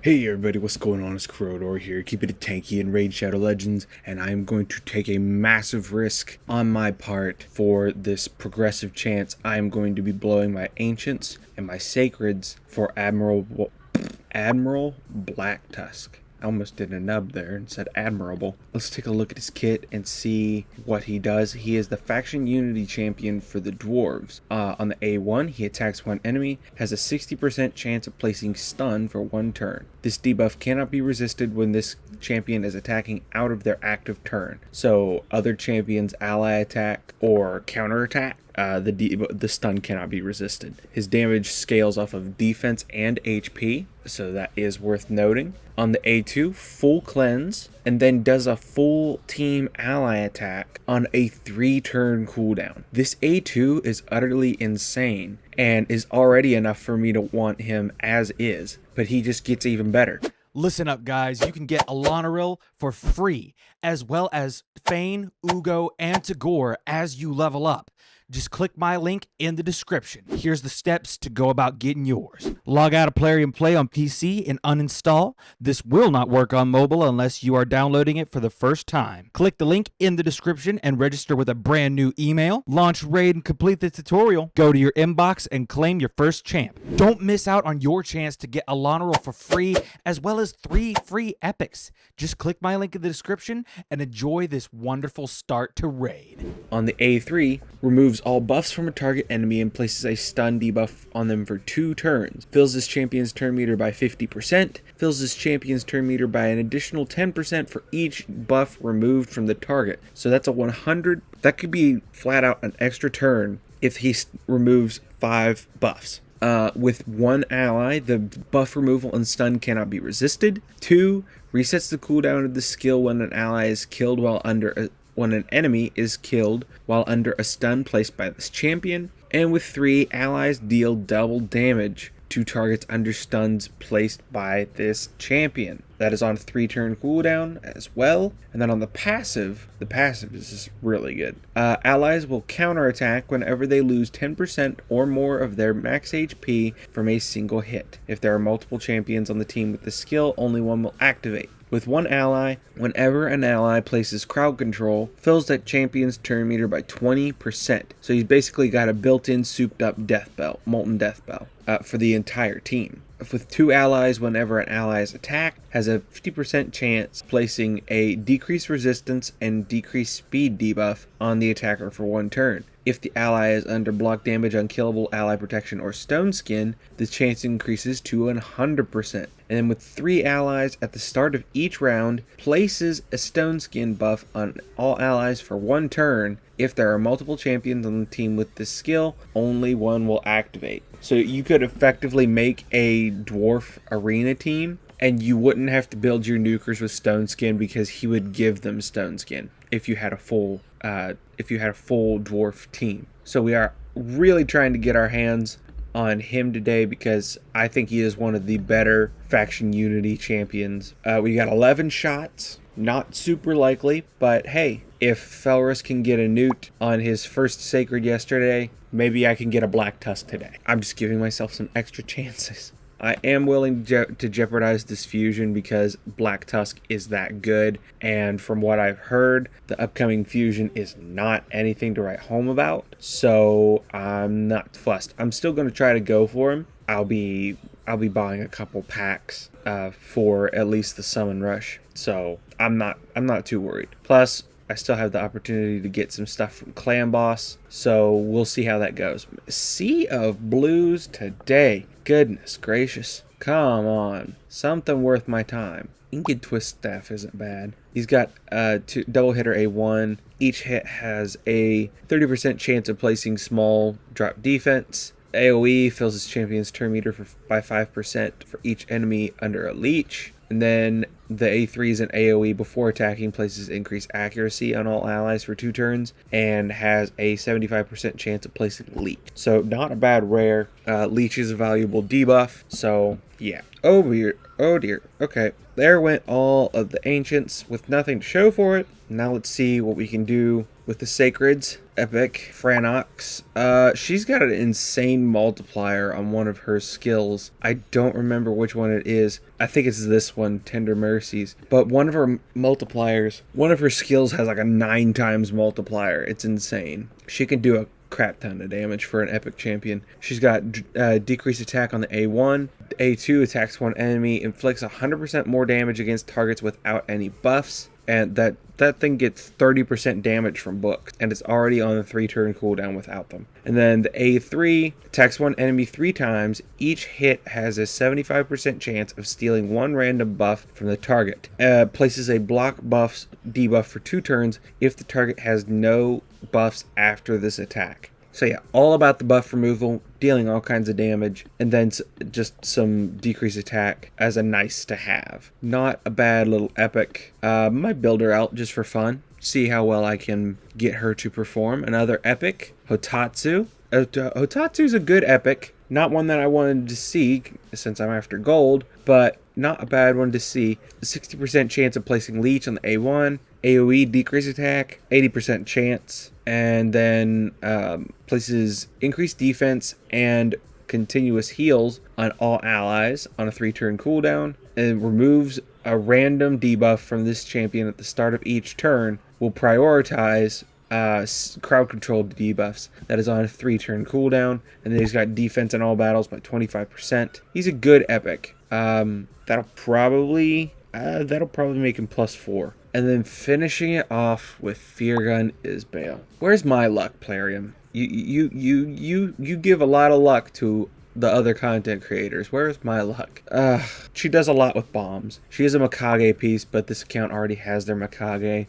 Hey everybody, what's going on? It's Corridor here, keeping it tanky in Raid Shadow Legends, and I am going to take a massive risk on my part for this progressive chance. I am going to be blowing my Ancients and my Sacreds for Admiral Blacktusk. I almost did a nub there and said admirable. Let's take a look at his kit and see what he does. He is the faction unity champion for the dwarves. On the A1, he attacks one enemy, has a 60% chance of placing stun for one turn. This debuff cannot be resisted when this champion is attacking out of their active turn. So other champions ally attack or counter attack, the stun cannot be resisted. His damage scales off of defense and HP, so that is worth noting. On the A2, full cleanse, and then does a full team ally attack on a 3-turn cooldown. This A2 is utterly insane and is already enough for me to want him as is, but he just gets even better. Listen up, guys. You can get Elenaril for free, as well as Fayne, Uugo, and Tagoar as you level up. Just click my link in the description. Here's the steps to go about getting yours. Log out of Plarium Play on PC and uninstall. This will not work on mobile unless you are downloading it for the first time. Click the link in the description and register with a brand new email. Launch Raid and complete the tutorial. Go to your inbox and claim your first champ. Don't miss out on your chance to get Elenaril for free, as well as 3 free epics. Just click my link in the description and enjoy this wonderful start to Raid. On the A3, removes all buffs from a target enemy and places a stun debuff on them for 2 turns. Fills his champion's turn meter by 50%. Fills his champion's turn meter by an additional 10% for each buff removed from the target. So that's a 100. That could be flat out an extra turn if he removes 5 buffs. With one ally, the buff removal and stun cannot be resisted. 2, resets the cooldown of the skill when an ally is killed when an enemy is killed while under a stun placed by this champion. And with 3, allies deal double damage to targets under stuns placed by this champion. That is on 3-turn cooldown as well. And then on the passive is just really good. Allies will counterattack whenever they lose 10% or more of their max HP from a single hit. If there are multiple champions on the team with the skill, only one will activate. With one ally, whenever an ally places crowd control, fills that champion's turn meter by 20%. So he's basically got a built-in souped up molten death bell for the entire team. With 2 allies, whenever an ally is attacked, has a 50% chance placing a decreased resistance and decreased speed debuff on the attacker for 1 turn. If the ally is under block damage, unkillable, ally protection, or stone skin, the chance increases to 100%. And then with 3 allies at the start of each round, places a stone skin buff on all allies for 1 turn. If there are multiple champions on the team with this skill, only one will activate. So you could effectively make a dwarf arena team, and you wouldn't have to build your nukers with stone skin because he would give them stone skin if you had a full dwarf team. So we are really trying to get our hands on him today because I think he is one of the better faction unity champions. We got 11 shots, not super likely, but hey, if Felrus can get a newt on his first sacred yesterday, maybe I can get a Blacktusk today. I'm just giving myself some extra chances. I am willing to jeopardize this fusion because Blacktusk is that good, and from what I've heard, the upcoming fusion is not anything to write home about, so I'm not fussed. I'm still going to try to go for him. I'll be buying a couple packs for at least the summon rush, so I'm not too worried. Plus, I still have the opportunity to get some stuff from Clan Boss, so we'll see how that goes. Sea of Blues today. Goodness gracious. Come on. Something worth my time. Inked Twist Staff isn't bad. He's got double hitter A1. Each hit has a 30% chance of placing small drop defense. AoE fills his champion's turn meter by 5% for each enemy under a leech. And then the A3 is an AoE before attacking, places increased accuracy on all allies for 2 turns, and has a 75% chance of placing leech. So not a bad rare. Leech is a valuable debuff, so yeah. Oh dear. Okay, there went all of the ancients with nothing to show for it. Now let's see what we can do with the Sacreds, epic, Franox. She's got an insane multiplier on one of her skills. I don't remember which one it is. I think it's this one, Tender Mercies. But one of her multipliers, one of her skills has like a 9 times multiplier. It's insane. She can do a crap ton of damage for an epic champion. She's got decreased attack on the A1. The A2 attacks one enemy, inflicts 100% more damage against targets without any buffs. And that thing gets 30% damage from books, and it's already on the 3-turn cooldown without them. And then the A3 attacks one enemy 3 times. Each hit has a 75% chance of stealing 1 random buff from the target. Places a block buff debuff for 2 turns if the target has no buffs after this attack. So yeah, all about the buff removal, dealing all kinds of damage, and then just some decreased attack as a nice to have. Not a bad little epic. Might build her out just for fun. See how well I can get her to perform. Another epic, Hotatsu. Hotatsu's a good epic. Not one that I wanted to see since I'm after gold, but not a bad one to see. 60% chance of placing Leech on the A1. AoE decrease attack, 80% chance. And then places increased defense and continuous heals on all allies on a 3-turn cooldown. And removes a random debuff from this champion at the start of each turn. Will prioritize crowd control debuffs that is on a 3-turn cooldown, and then he's got defense in all battles by 25%. He's a good epic. That'll probably make him +4. And then finishing it off with Feargun Isbale. Where's my luck, Plarium? You give a lot of luck to the other content creators. Where's my luck? She does a lot with bombs. She is a Mikage piece, but this account already has their Mikage.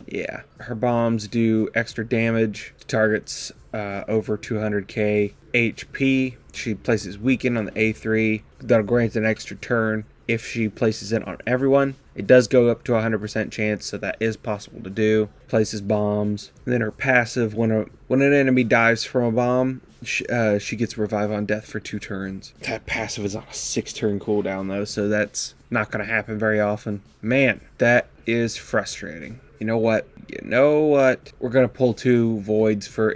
Yeah. Her bombs do extra damage to targets over 200k HP. She places Weaken on the A3. That'll grant an extra turn if she places it on everyone. It does go up to 100% chance, so that is possible to do. Places bombs. And then her passive, when an enemy dives from a bomb, she gets Revive on Death for 2 turns. That passive is on a 6-turn cooldown, though, so that's not going to happen very often. Man, that is frustrating. You know what? We're going to pull 2 voids for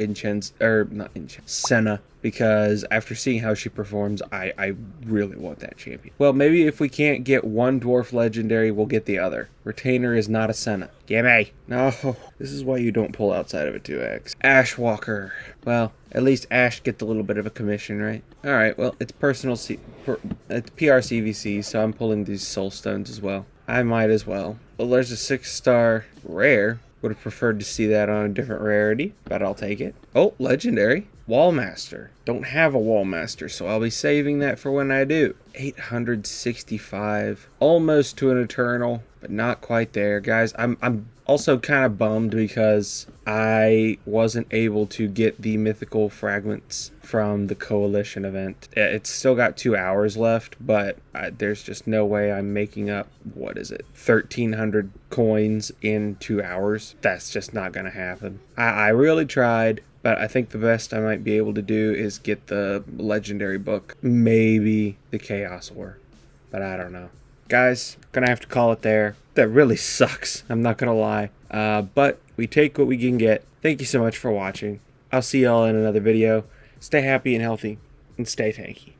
Senna, because after seeing how she performs, I really want that champion. Well, maybe if we can't get one dwarf legendary, we'll get the other. Retainer is not a Senna. Gimme! No, this is why you don't pull outside of a 2x. Ashwalker. Well, at least Ash gets a little bit of a commission, right? Alright, well, it's it's PRCVC, so I'm pulling these soul stones as well. I might as well. Well, there's a 6-star rare. Would have preferred to see that on a different rarity, but I'll take it. Oh, legendary. Wallmaster. Don't have a Wallmaster, so I'll be saving that for when I do. 865. Almost to an Eternal, but not quite there. Guys, I'm also kind of bummed because I wasn't able to get the mythical fragments from the Coalition event. It's still got 2 hours left, but there's just no way I'm making up, 1,300 coins in 2 hours. That's just not going to happen. I really tried, but I think the best I might be able to do is get the legendary book, maybe the Chaos War, but I don't know. Guys, gonna have to call it there. That really sucks, I'm not gonna lie. But we take what we can get. Thank you so much for watching. I'll see y'all in another video. Stay happy and healthy, and stay tanky.